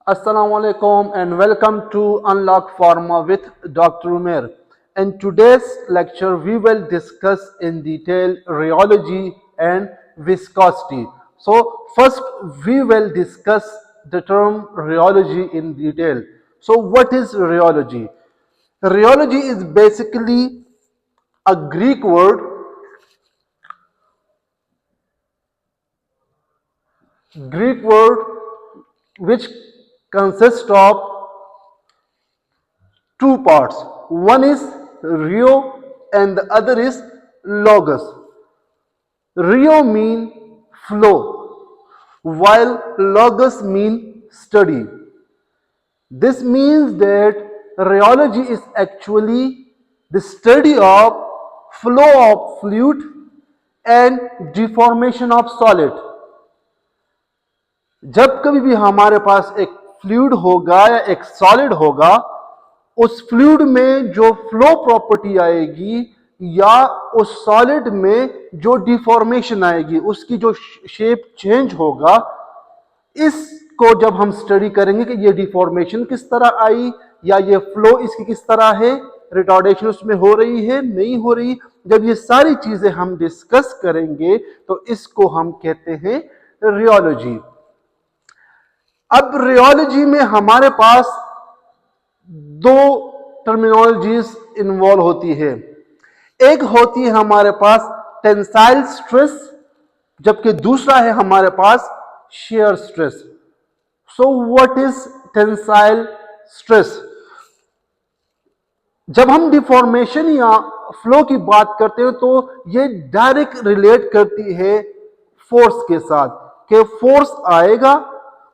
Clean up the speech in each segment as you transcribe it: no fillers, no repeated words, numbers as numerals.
Assalamu alaikum and welcome to Unlock Pharma with Dr. Umer. In today's lecture, we will discuss in detail rheology and viscosity. So, first we will discuss the term rheology in detail. So, what is rheology? Rheology is basically a Greek word which consists of two parts. One is Rio and the other is Logos. Rio mean flow, while Logos mean study. This means that rheology is actually the study of flow of fluid and deformation of solid. जब कभी भी हमारे पास एक fluid होगा या एक solid होगा, उस फ्लूइड में जो फ्लो प्रॉपर्टी आएगी या उस सॉलिड में जो डिफॉर्मेशन आएगी, उसकी जो शेप चेंज होगा, इसको जब हम स्टडी करेंगे कि ये डिफॉर्मेशन किस तरह आई या ये फ्लो इसकी किस तरह है, रिटार्डेशन उसमें हो रही है नहीं हो रही, जब ये सारी चीजें हम डिस्कस करेंगे तो इसको हम कहते हैं रियोलॉजी. अब रियोलॉजी में हमारे पास दो टर्मिनोलॉजीज इन्वॉल्व होती है. एक होती है हमारे पास टेंसाइल स्ट्रेस, जबकि दूसरा है हमारे पास shear stress. So what is tensile stress? जब हम डिफॉर्मेशन या फ्लो की बात करते हैं तो ये डायरेक्ट रिलेट करती है फोर्स के साथ, कि फोर्स आएगा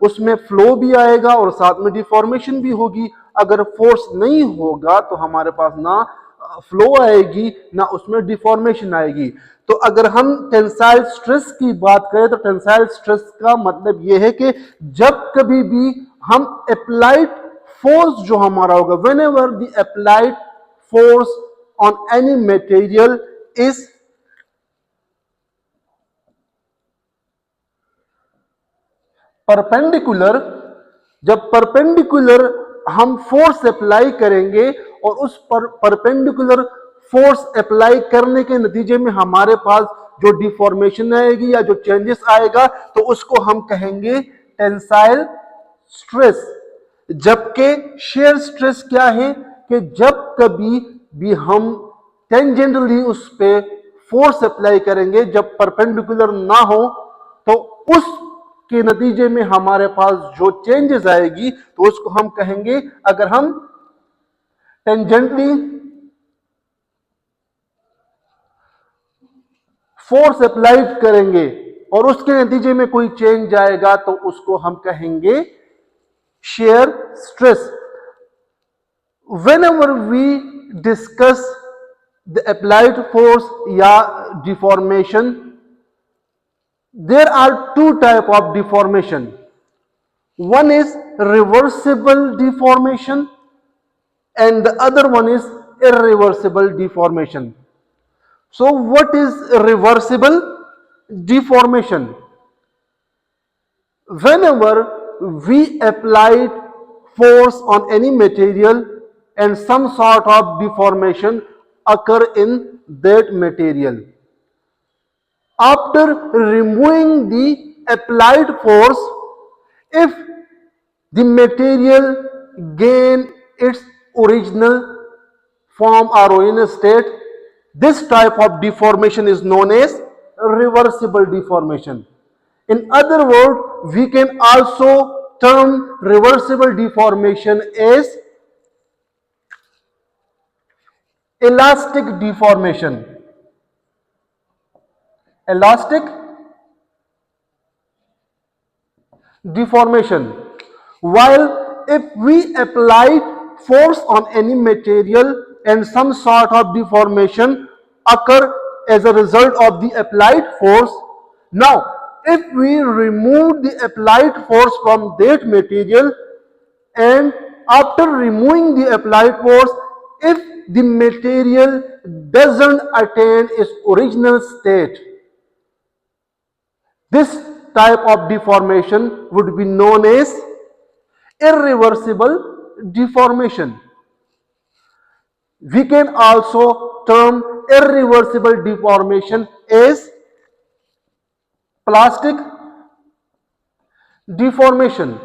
उसमें फ्लो भी आएगा और साथ में डिफॉर्मेशन भी होगी. अगर फोर्स नहीं होगा तो हमारे पास ना फ्लो आएगी ना उसमें डिफॉर्मेशन आएगी. तो अगर हम टेंसाइल स्ट्रेस की बात करें तो टेंसाइल स्ट्रेस का मतलब यह है कि जब कभी भी हम अप्लाइड फोर्स जो हमारा होगा, when ever the applied force on any material is perpendicular, जब परपेंडिकुलर हम फोर्स अप्लाई करेंगे और उस परपेंडिकुलर फोर्स अप्लाई करने के नतीजे में हमारे पास जो डिफॉर्मेशन आएगी या जो चेंजेस आएगा तो उसको हम कहेंगे टेंसाइल स्ट्रेस. जबकि शेयर स्ट्रेस क्या है कि जब कभी भी हम टेंजेंटली उस पे फोर्स अप्लाई करेंगे, जब परपेंडिकुलर ना हो, तो उस के नतीजे में हमारे पास जो चेंजेस आएगी तो उसको हम कहेंगे, अगर हम टेंजेंटली फोर्स अप्लाई करेंगे और उसके नतीजे में कोई चेंज आएगा तो उसको हम कहेंगे shear stress. whenever we discuss the applied force या deformation, there are two type of deformation. One is reversible deformation and the other one is irreversible deformation. So what is reversible deformation? Whenever we applied force on any material and some sort of deformation occur in that material, after removing the applied force, if the material gain its original form or original state, this type of deformation is known as reversible deformation. In other words, we can also term reversible deformation as elastic deformation. Elastic deformation. While if we applied force on any material and some sort of deformation occur as a result of the applied force, now if we remove the applied force from that material and after removing the applied force, if the material doesn't attain its original state, this type of deformation would be known as irreversible deformation. We can also term irreversible deformation as plastic deformation.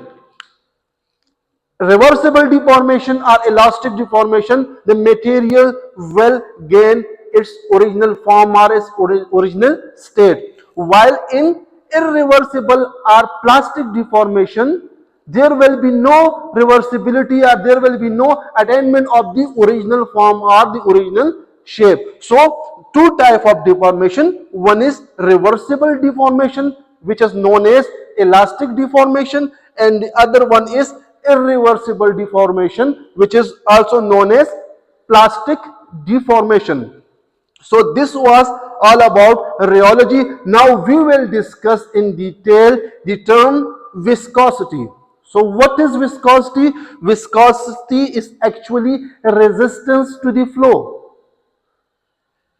Reversible deformation or elastic deformation, the material will gain its original form or its original state. While in irreversible or plastic deformation, there will be no reversibility or there will be no attainment of the original form or the original shape. So, two types of deformation. One is reversible deformation, which is known as elastic deformation, and the other one is irreversible deformation, which is also known as plastic deformation. So this was all about rheology. Now we will discuss in detail the term viscosity. So what is viscosity? Viscosity is actually resistance to the flow.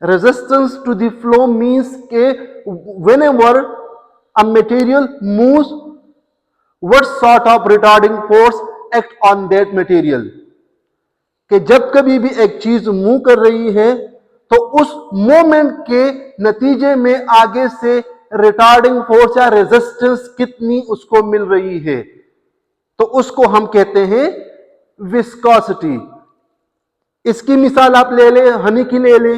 Resistance to the flow means that whenever a material moves, what sort of retarding force act on that material? कि जब कभी भी एक चीज move कर रही है तो उस मोमेंट के नतीजे में आगे से रिटार्डिंग फोर्स या रेजिस्टेंस कितनी उसको मिल रही है, तो उसको हम कहते हैं विस्कोसिटी. इसकी मिसाल आप ले ले, हनी की ले ले,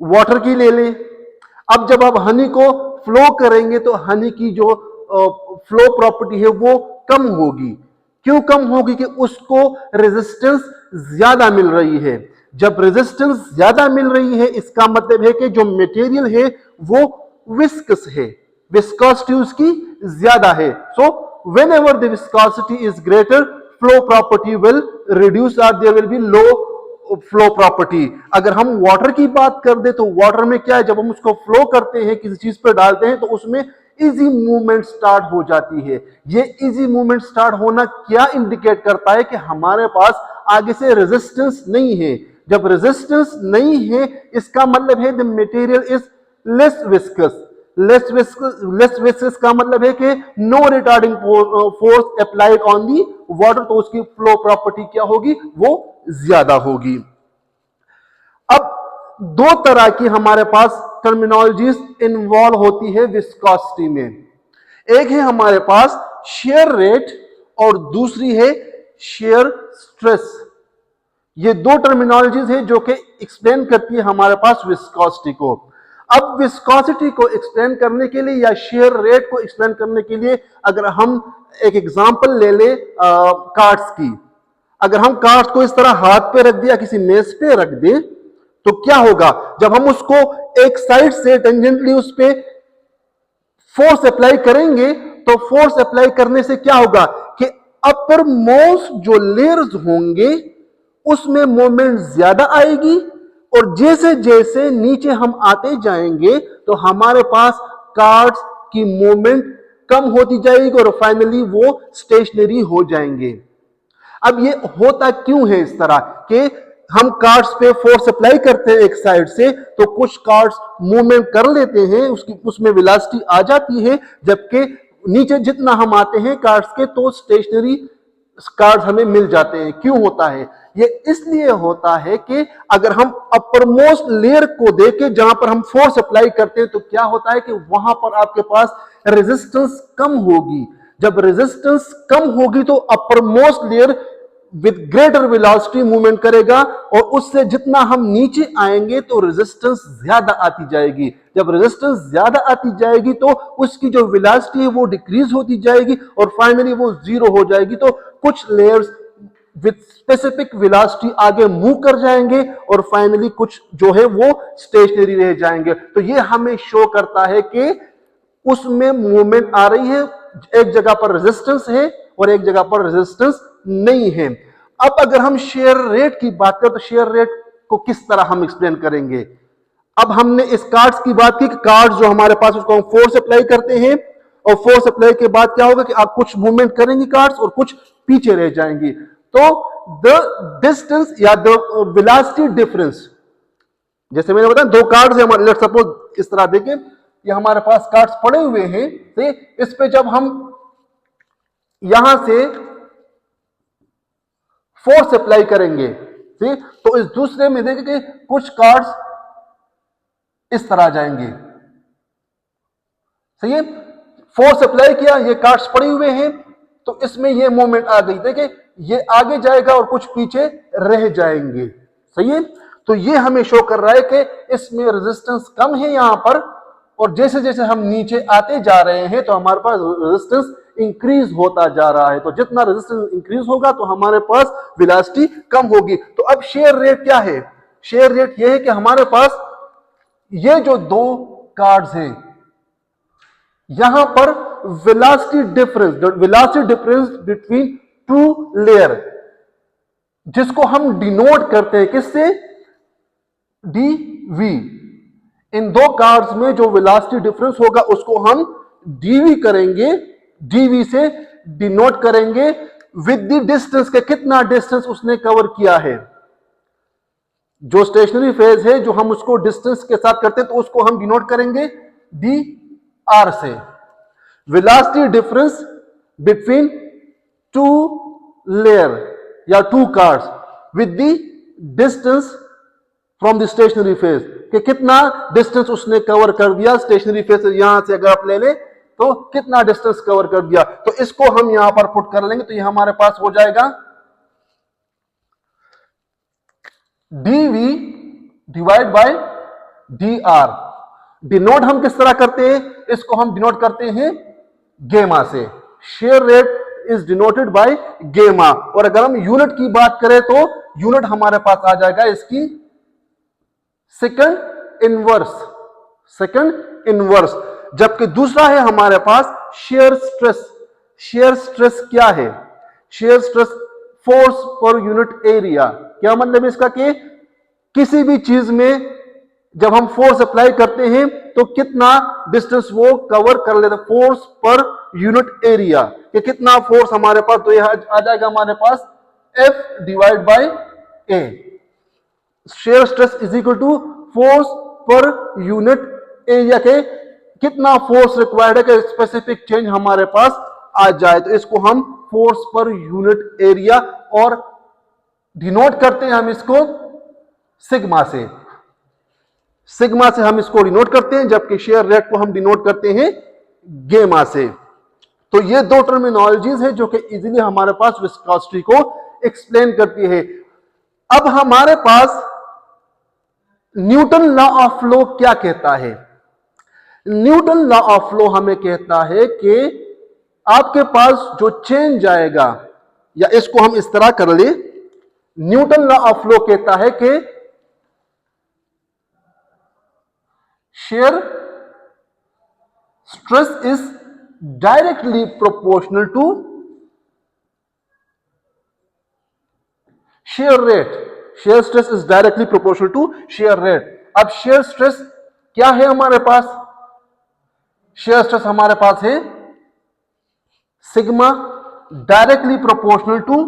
वाटर की ले ले. अब जब आप हनी को फ्लो करेंगे तो हनी की जो फ्लो प्रॉपर्टी है वो कम होगी. क्यों कम होगी? कि उसको रेजिस्टेंस ज्यादा मिल रही है. जब रेजिस्टेंस ज्यादा मिल रही है इसका मतलब है कि जो मटेरियल है वो विस्कस है, विस्कोसिटी उसकी ज्यादा है. So whenever the viscosity is greater, flow property will reduce और there will be low flow property. अगर हम वाटर की बात कर दे तो वाटर में क्या है, जब हम उसको फ्लो करते हैं, किसी चीज पर डालते हैं, तो उसमें इजी मूवमेंट स्टार्ट हो जाती है. ये इजी मूवमेंट स्टार्ट होना क्या इंडिकेट करता है? कि हमारे पास आगे से रेजिस्टेंस नहीं है. जब रेजिस्टेंस नहीं है इसका मतलब है the material is less viscous. Less viscous का मतलब है कि no retarding force applied on the water, तो उसकी फ्लो प्रॉपर्टी क्या होगी? वो ज्यादा होगी. अब दो तरह की हमारे पास टर्मिनोलॉजीज इन्वॉल्व होती है विस्कोसिटी में. एक है हमारे पास शेयर रेट और दूसरी है शेयर स्ट्रेस. ये दो टर्मिनोलॉजीज है जो कि एक्सप्लेन करती है हमारे पास विस्कोसिटी को. अब विस्कोसिटी को एक्सप्लेन करने के लिए या शेयर रेट को एक्सप्लेन करने के लिए अगर हम एक एग्जांपल ले ले कार्ड्स की. अगर हम कार्ड्स को इस तरह हाथ पे रख दिया, किसी मेज पे रख दे, तो क्या होगा? जब हम उसको एक साइड से टेंजेंटली उस पे फोर्स अप्लाई करेंगे तो फोर्स अप्लाई करने से क्या होगा कि अपर मोस्ट जो लेयर्स होंगे उसमें मूवमेंट ज्यादा आएगी, और जैसे जैसे नीचे हम आते जाएंगे तो हमारे पास कार्ड्स की मूवमेंट कम होती जाएगी और फाइनली वो स्टेशनरी हो जाएंगे. अब ये होता क्यों है इस तरह कि हम कार्ड्स पे फोर्स अप्लाई करते हैं एक साइड से, तो कुछ कार्ड्स मूवमेंट कर लेते हैं, उसमें वेलोसिटी आ जाती है, जबकि नीचे जितना हम आते हैं कार्ड्स के तो स्टेशनरी कार्ड्स हमें मिल जाते हैं. क्यों होता है? ये इसलिए होता है कि अगर हम अपर मोस्ट लेयर को देखें जहां पर हम फोर्स अप्लाई करते हैं तो क्या होता है कि वहां पर आपके पास रेजिस्टेंस कम होगी. जब रेजिस्टेंस कम होगी तो upper most layer with greater velocity movement करेगा, और उससे जितना हम नीचे आएंगे तो रेजिस्टेंस ज्यादा आती जाएगी. जब रेजिस्टेंस ज्यादा आती जाएगी तो उसकी जो वेलोसिटी है वो डिक्रीज होती जाएगी और फाइनली वो जीरो हो जाएगी. तो कुछ लेयर्स विद स्पेसिफिक वेलोसिटी आगे मूव कर जाएंगे और फाइनली कुछ जो है वो स्टेशनरी रह जाएंगे. तो ये हमें शो करता है कि उसमें मूवमेंट आ रही है, एक जगह पर रेजिस्टेंस है और एक जगह पर रेजिस्टेंस नहीं है. अब अगर हम शेयर रेट की बात करें तो शेयर रेट को किस तरह हम एक्सप्लेन करेंगे? अब हमने इस कार्ड्स की बात की कि कार्ड्स जो हमारे पास उसको हम फोर्स अप्लाई करते हैं, और फोर्स अप्लाई के बाद क्या होगा कि आप कुछ मूवमेंट करेंगे कार्ड्स और कुछ पीछे रह जाएंगी. तो द डिस्टेंस या द वेलोसिटी डिफरेंस, जैसे मैंने बताया दो कार्ड्स है हमारे, लेट्स सपोज इस तरह देखें, ये हमारे पास कार्ड्स पड़े हुए हैं. इस पे जब हम यहां से फोर्स अप्लाई करेंगे, ठीक। तो इस दूसरे में देखिए कि कुछ कार्ड्स इस तरह जाएंगे, सही है। फोर्स अप्लाई किया, ये कार्ड्स पड़े हुए हैं, तो इसमें ये मूवमेंट आ गई, देखिए ये आगे जाएगा और कुछ पीछे रह जाएंगे, सही है। तो ये हमें शो कर रहा है कि इसमें रेजिस्टेंस कम है यहां पर, और जैसे जैसे हम नीचे आते जा रहे हैं तो हमारे पास रेजिस्टेंस इंक्रीज होता जा रहा है। तो जितना रेजिस्टेंस इंक्रीज होगा तो हमारे पास वेलोसिटी कम होगी। तो अब शेयर रेट क्या है? शेयर रेट यह है कि हमारे पास ये जो दो कार्ड्स हैं, यहां पर velocity difference between two layer, जिसको हम डिनोट करते हैं किससे? डीवी। इन दो कार्ड्स में जो वेलोसिटी डिफरेंस होगा उसको हम डीवी करेंगे, डीवी से डिनोट करेंगे विद द डिस्टेंस के कितना डिस्टेंस उसने कवर किया है। जो स्टेशनरी फेज है जो हम उसको डिस्टेंस के साथ करते हैं तो उसको हम डिनोट करेंगे डी आर से। Velocity difference between two layer या two cards with the distance from the stationary phase, कि कितना डिस्टेंस उसने कवर कर दिया स्टेशनरी फेज से। यहां से अगर आप ले लें तो कितना डिस्टेंस कवर कर दिया, तो इसको हम यहां पर पुट कर लेंगे, तो ये हमारे पास हो जाएगा d v divide by d r. Denote हम किस तरह करते हैं? इसको हम डिनोट करते हैं गेमा से। Share rate is denoted by गेमा। और अगर हम यूनिट की बात करें तो यूनिट हमारे पास आ जाएगा इसकी सेकंड इनवर्स। जबकि दूसरा है हमारे पास शेयर स्ट्रेस। शेयर स्ट्रेस क्या है? शेयर स्ट्रेस फोर्स पर यूनिट एरिया। क्या मतलब इसका कि किसी भी चीज में जब हम फोर्स अप्लाई करते हैं तो कितना डिस्टेंस वो कवर कर लेता, फोर्स पर यूनिट एरिया, कि कितना फोर्स हमारे पास, तो यह आ जाएगा हमारे पास F divide by A। Shear stress is equal to force पर यूनिट एरिया, के कितना फोर्स रिक्वायर्ड है कि स्पेसिफिक चेंज हमारे पास आ जाए। तो इसको हम फोर्स पर यूनिट एरिया, और डिनोट करते हैं हम इसको सिग्मा से। सिग्मा से हम इसको डिनोट करते हैं, जबकि शेयर रेट को हम डिनोट करते हैं गेमा से। तो ये दो टर्मिनोलॉजीज है जो कि इजीली हमारे पास विस्कोसिटी को एक्सप्लेन करती है। अब हमारे पास न्यूटन लॉ ऑफ फ्लो क्या कहता है? न्यूटन लॉ ऑफ फ्लो हमें कहता है कि आपके पास जो चेंज आएगा, या इसको हम इस तरह कर ले, न्यूटन लॉ ऑफ फ्लो कहता है कि shear stress is directly proportional to shear rate. Shear stress is directly proportional to shear rate. अब shear stress क्या है हमारे पास? shear stress हमारे पास है सिग्मा डायरेक्टली प्रोपोर्शनल टू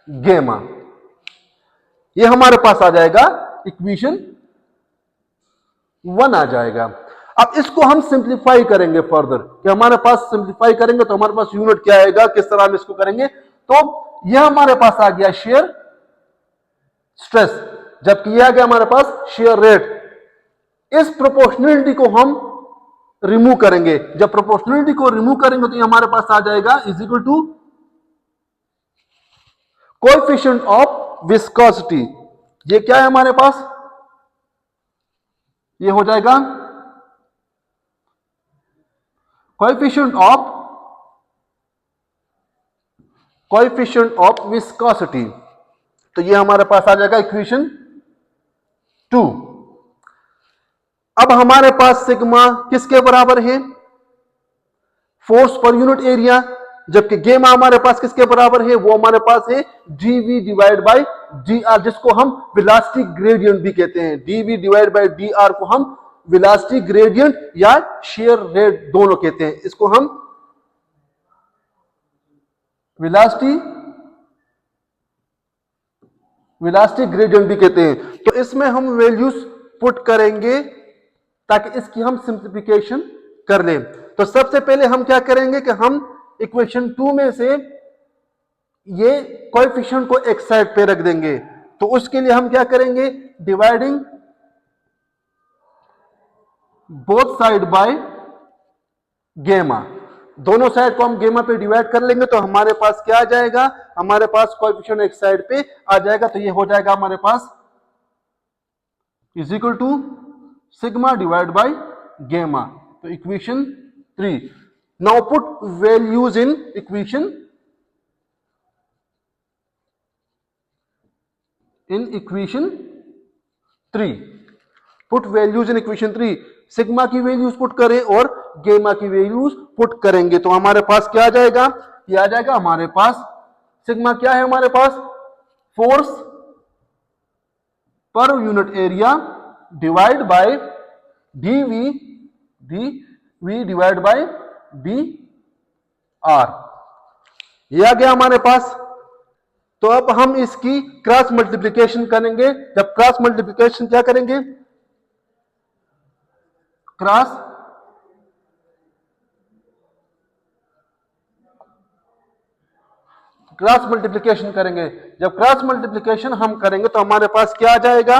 गेमा। ये हमारे पास आ जाएगा इक्वेशन 1 आ जाएगा। अब इसको हम सिंप्लीफाई करेंगे फर्दर, कि हमारे पास सिंप्लीफाई करेंगे तो हमारे पास यूनिट क्या आएगा, किस तरह हम इसको करेंगे। तो यह हमारे पास आ गया शेयर स्ट्रेस, जबकि यह आ गया हमारे पास शेयर रेट। इस प्रोपोर्शनलिटी को हम रिमूव करेंगे। जब प्रोपोर्शनलिटी को रिमूव करेंगे तो ये हमारे पास आ जाएगा is equal to coefficient of viscosity. ये क्या है हमारे पास? ये हो जाएगा कोएफिशिएंट ऑफ विस्कोसिटी। तो ये हमारे पास आ जाएगा इक्वेशन 2। अब हमारे पास सिग्मा किसके बराबर है? फोर्स पर यूनिट एरिया, जबकि गेमा हमारे पास किसके बराबर है? वो हमारे पास है d v divide by d r, जिसको हम वेलोसिटी ग्रेडियंट भी कहते हैं। D v divide by d r को हम वेलोसिटी ग्रेडियंट या शेयर रेट दोनों कहते हैं। इसको हम वेलोसिटी ग्रेडियंट भी कहते हैं। तो इसमें हम वैल्यूज पुट करेंगे ताकि इसकी हम सिंप्लीफिकेशन कर लें। तो सबसे पहले हम क्या करेंगे कि हम इक्वेशन 2 में से ये कोएफिशिएंट को एक साइड पे रख देंगे। तो उसके लिए हम क्या करेंगे, डिवाइडिंग बोथ साइड बाय गेमा, दोनों साइड को हम गेमा पे डिवाइड कर लेंगे तो हमारे पास क्या आ जाएगा, हमारे पास कोएफिशिएंट एक साइड पे आ जाएगा। तो ये हो जाएगा हमारे पास is equal to sigma divide by gamma. तो equation 3। Now put values in equation 3। Put values in equation 3। Sigma की वैल्यूज पुट करें और गेमा की वैल्यूज पुट करेंगे तो हमारे पास क्या आ जाएगा, ये आ जाएगा हमारे पास सिग्मा क्या है, हमारे पास फोर्स पर unit area divide by V divide by B R, ये आ गया हमारे पास। तो अब हम इसकी क्रॉस मल्टीप्लिकेशन करेंगे। जब क्रॉस मल्टीप्लिकेशन क्या करेंगे, क्रॉस मल्टीप्लिकेशन करेंगे। जब क्रॉस मल्टीप्लिकेशन हम करेंगे तो हमारे पास क्या आ जाएगा,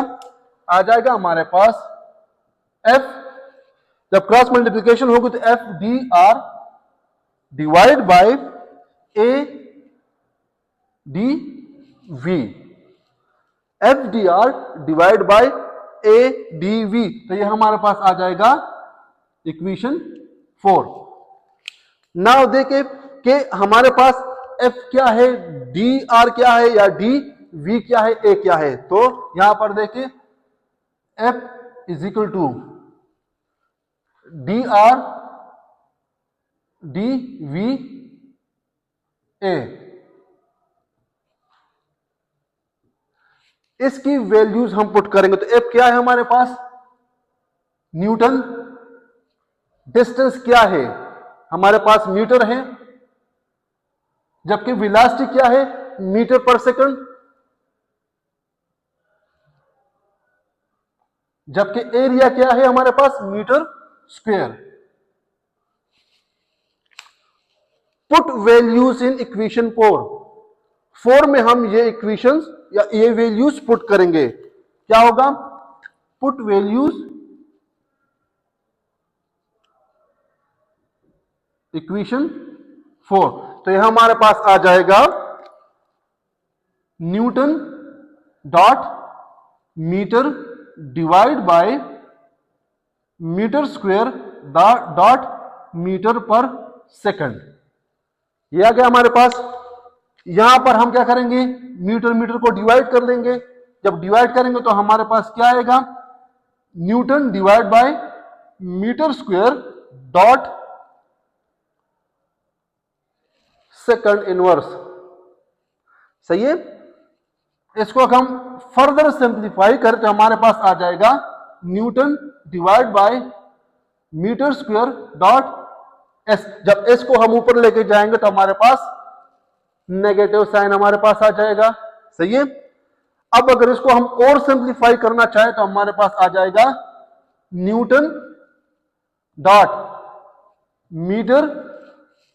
आ जाएगा हमारे पास एफ। जब क्रॉस मल्टीप्लिकेशन होगी तो F d r divide by a d v, F d r divide by a d v. तो ये हमारे पास आ जाएगा इक्वेशन 4। नाउ देखें कि हमारे पास एफ क्या है, डी आर क्या है, या डी वी क्या है, ए क्या है। तो यहां पर देखिए F is equal to d r d v a, इसकी वैल्यूज हम पुट करेंगे तो एफ क्या है हमारे पास, न्यूटन। डिस्टेंस क्या है, हमारे पास मीटर है, जबकि वेलोसिटी क्या है, मीटर पर सेकंड, जबकि एरिया क्या है हमारे पास, meter square. Put values in equation 4 में हम ये इक्वेशंस या ये वैल्यूज पुट करेंगे। क्या होगा, पुट वैल्यूज इक्वेशन 4। तो यह हमारे पास आ जाएगा newton dot metre divide by metre square dot metre पर सेकंड। यह आ गया हमारे पास। यहां पर हम क्या करेंगे, मीटर मीटर को डिवाइड कर लेंगे। जब डिवाइड करेंगे तो हमारे पास क्या आएगा, newton divide by metre square dot second inverse. सही है। इसको हम फर्दर सिंप्लीफाई करें तो हमारे पास आ जाएगा newton divide by metre square dot s. जब एस को हम ऊपर लेके जाएंगे तो हमारे पास नेगेटिव साइन हमारे पास आ जाएगा। सही है। अब अगर इसको हम और सिंप्लीफाई करना चाहे तो हमारे पास आ जाएगा न्यूटन डॉट मीटर,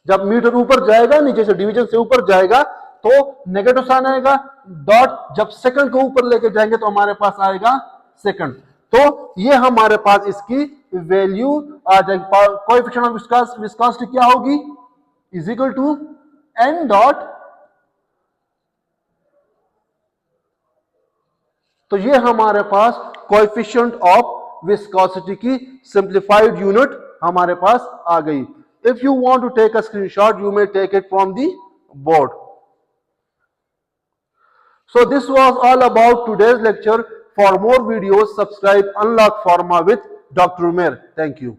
जब मीटर ऊपर जाएगा, नीचे से डिवीजन से ऊपर जाएगा तो नेगेटिव साइन आएगा, डॉट जब सेकंड को ऊपर लेके जाएंगे तो हमारे पास आएगा सेकंड। तो ये हमारे पास इसकी वैल्यू आ जाएगी। कोएफिशिएंट ऑफ विस्कोसिटी क्या होगी, is equal to N dot. तो ये हमारे पास कोएफिशिएंट ऑफ विस्कोसिटी की सिंप्लीफाइड यूनिट हमारे पास आ गई। If you want to take a screenshot, you may take it from the board. So this was all about today's lecture. For more videos, subscribe Unlock Pharma with Dr. Umair. Thank you.